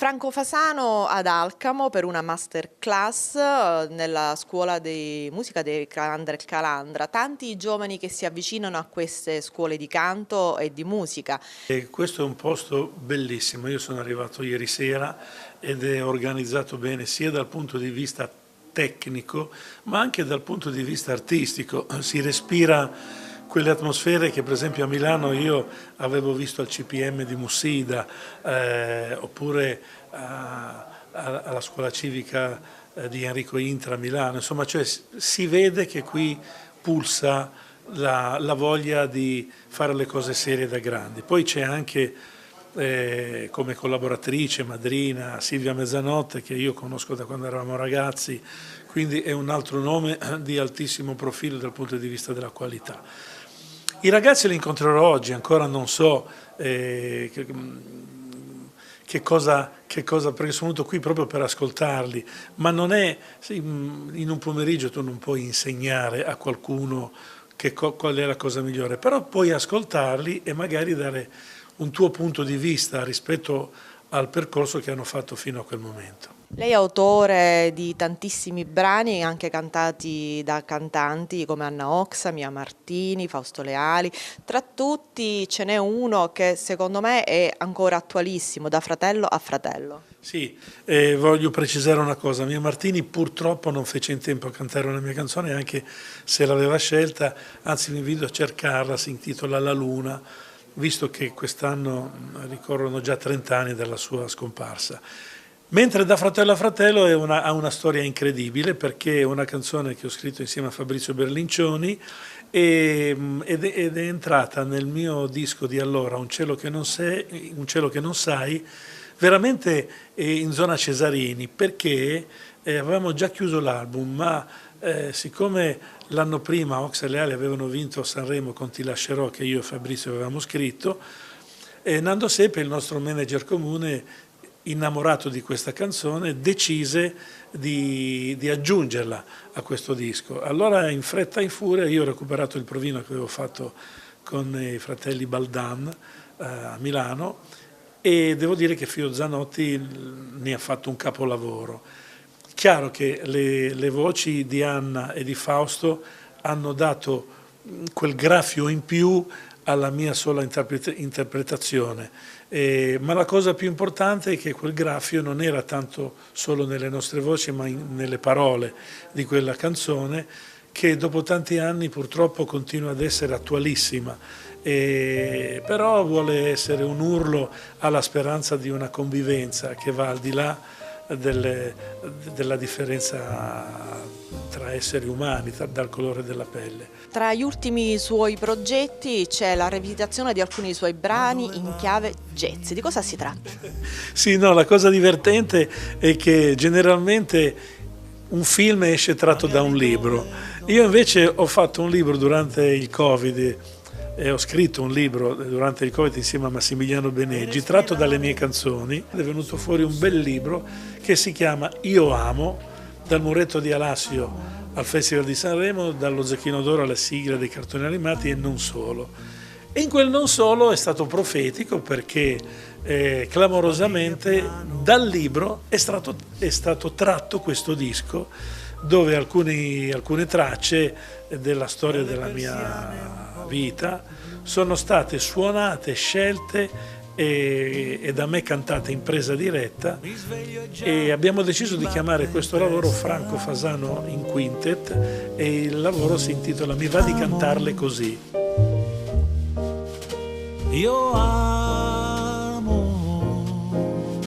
Franco Fasano ad Alcamo per una masterclass nella scuola di musica di Calandra e Calandra. Tanti i giovani che si avvicinano a queste scuole di canto e di musica. E questo è un posto bellissimo, io sono arrivato ieri sera ed è organizzato bene sia dal punto di vista tecnico ma anche dal punto di vista artistico. Si respira quelle atmosfere che per esempio a Milano io avevo visto al CPM di Mussida oppure alla scuola civica di Enrico Intra a Milano, insomma, cioè si vede che qui pulsa la voglia di fare le cose serie da grandi. Poi c'è anche come collaboratrice, madrina, Silvia Mezzanotte, che io conosco da quando eravamo ragazzi, quindi è un altro nome di altissimo profilo dal punto di vista della qualità. I ragazzi li incontrerò oggi, ancora non so che cosa, perché sono venuto qui proprio per ascoltarli, ma non è, in un pomeriggio tu non puoi insegnare a qualcuno qual è la cosa migliore, però puoi ascoltarli e magari dare un tuo punto di vista rispetto al percorso che hanno fatto fino a quel momento. Lei è autore di tantissimi brani, anche cantati da cantanti come Anna Oxa, Mia Martini, Fausto Leali. Tra tutti ce n'è uno che secondo me è ancora attualissimo, Da fratello a fratello. Sì, voglio precisare una cosa, Mia Martini purtroppo non fece in tempo a cantare una mia canzone, anche se l'aveva scelta, anzi vi invito a cercarla, si intitola La Luna, visto che quest'anno ricorrono già 30 anni dalla sua scomparsa. Mentre Da fratello a fratello ha una storia incredibile, perché è una canzone che ho scritto insieme a Fabrizio Berlincioni ed è entrata nel mio disco di allora, Un cielo che non sai, veramente in zona Cesarini, perché avevamo già chiuso l'album, ma siccome l'anno prima Oxa e Leali avevano vinto a Sanremo con Ti lascerò, che io e Fabrizio avevamo scritto, Nando Sepe, il nostro manager comune, innamorato di questa canzone, decise di aggiungerla a questo disco. Allora in fretta e in furia io ho recuperato il provino che avevo fatto con i fratelli Baldan a Milano e devo dire che Fio Zanotti ne ha fatto un capolavoro. Chiaro che le voci di Anna e di Fausto hanno dato quel graffio in più alla mia sola interpretazione, ma la cosa più importante è che quel graffio non era tanto solo nelle nostre voci ma nelle parole di quella canzone, che dopo tanti anni purtroppo continua ad essere attualissima, però vuole essere un urlo alla speranza di una convivenza che va al di là della differenza tra esseri umani, dal colore della pelle. Tra gli ultimi suoi progetti c'è la rivisitazione di alcuni suoi brani in chiave jazz. Di cosa si tratta? Sì, no, la cosa divertente è che generalmente un film esce tratto da un libro. Io invece ho fatto un libro durante il Covid e ho scritto un libro durante il Covid insieme a Massimiliano Beneggi, tratto dalle mie canzoni. È venuto fuori un bel libro che si chiama Io amo, dal muretto di Alassio al Festival di Sanremo, dallo Zecchino d'Oro alla sigla dei cartoni animati e non solo. E in quel non solo è stato profetico, perché clamorosamente dal libro è stato tratto questo disco, dove alcune tracce della storia della mia vita sono state suonate, scelte e da me cantate in presa diretta, e abbiamo deciso di chiamare questo lavoro Franco Fasano in Quintet, e il lavoro si intitola Mi va di cantarle così. Io